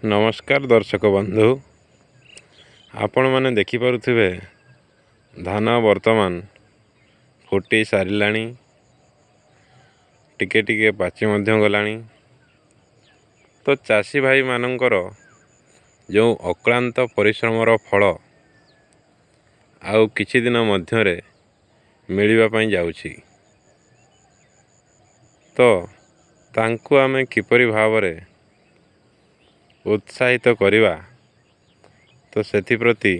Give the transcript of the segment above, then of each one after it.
नमस्कार दर्शक बंधु, आपण माने देखि पारुथिबे धान वर्तमान फुटी सारिलाणी, टिके टिके पाची मध्य गलाणी। तो चाषी भाई मानंकर जो अक्लांत परिश्रमर फल आउ किछि दिन मध्यरे मिलिबा पई जाउछि। तो तांकु आमे किपरि भावरे उत्साहित करिबा, तो सेथि प्रति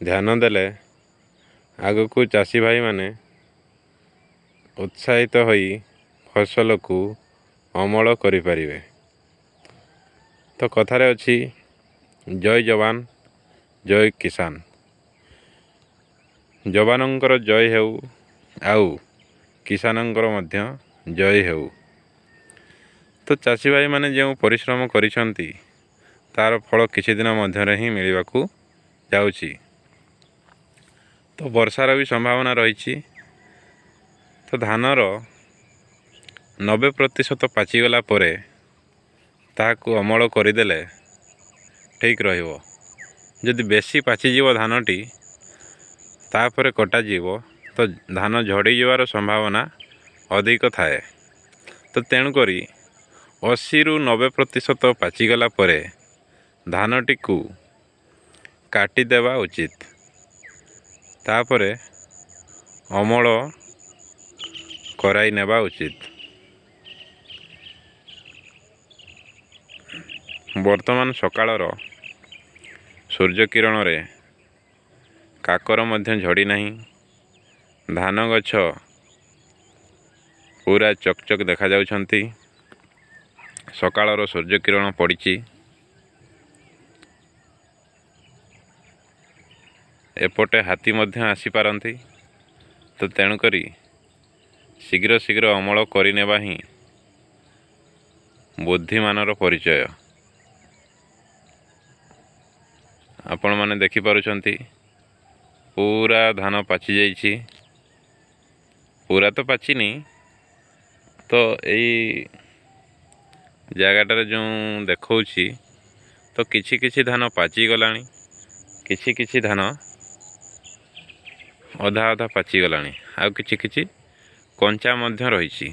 ध्यान देले आगकू चाषी भाई माने उत्साहित होई फसल को अमल करि परिबे। तो कथारे अछि जय जवान जय किसान। जवानंकर जय हेउ आउ किसानंकर मध्य जय हेउ। तो चाषी भाई माने जो परिश्रम करिसंती तार फल किछि दिन मध्यरे ही मिलिबाकू जाउछि। तो वर्षार भी संभावना रही। तो धानर 90% पाचिगला परे ताहाकू अमल करदेले ठीक रहिबो। जदि बेसी पाचिजीव धानटी तापरे कटा जीवो तो धान झड़ी जीवार संभावना अधिक थाए। तो तेणु करी 80 ରୁ 90% पाचिगला परे धानटी को काटी देवा उचित। तापरे अमल कराई नेबा उचित। वर्तमान सकाळर सूर्य किरण रे काकर मध्य झड़ी नहीं। धान गछ पूरा चकचक देखा जाउछंती। सकाळर सूर्य किरण पड़िछि। एपटे हाथी मध्य आसी पारंती। तो तेणु करी शीघ्र शीघ्र अमल करिनेबा ही बुद्धिमानर परिचय। आपण माने देखि पारुछंती पूरा धान पाची जाइछि। पूरा तो पाचिनी, तो एई जगाटारे जो देखौछि तो किछि किछि धान पाची गलाणी, किछि किछि धान अधा अधा पाची गलाणी, आ किछि किछि कंचा मध्य रहिछि।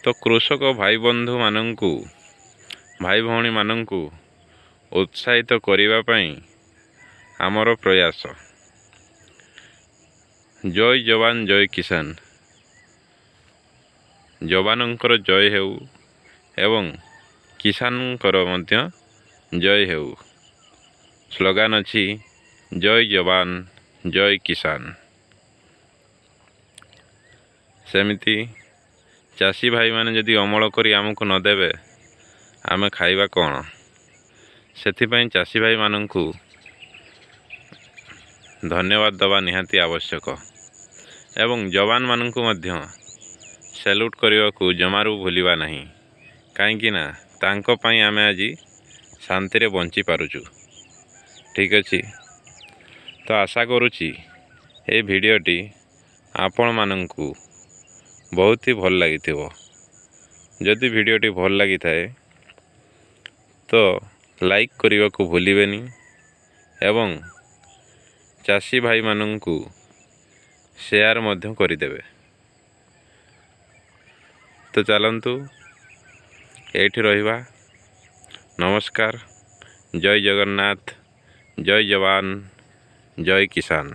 तो कृषक भाई बंधु मानंकु, भाई भौणी मानंकु उत्साहित करिबा पई आमर प्रयास। जय जवान जय किसान। जवानंकर जय हेउ एवं किसानंकर मध्य जय हेउ। स्लोगान अछि जय जवान जय किसान। सेमिति चाषी भाई माने जदि अमल करी आमको न देबे आमे खाइबा कोन। सेथि पई चाषी भाई मानंकु धन्यवाद दबा निहाती आवश्यक। एवं जवान मानंकु मध्य सैल्यूट करिवा को जमारू भूलिबा नहीं। काहेकि ना तांको पई आमे आजी शांति रे बंची पारुचु। ठीक अछि। तो आशा करूची ए भिडियोटी आपण मानंकु बहुत ही भल लागिथिबो। जदि भिडियोटी भल लागि थाए तो लाइक करिवा को भूलिबेनी एवं चाषी भाई मानंकु शेयर मध्य करिदेबे। तो चलंतु एठी रहिबा। नमस्कार। जय जगन्नाथ, जय जवान जय किसान।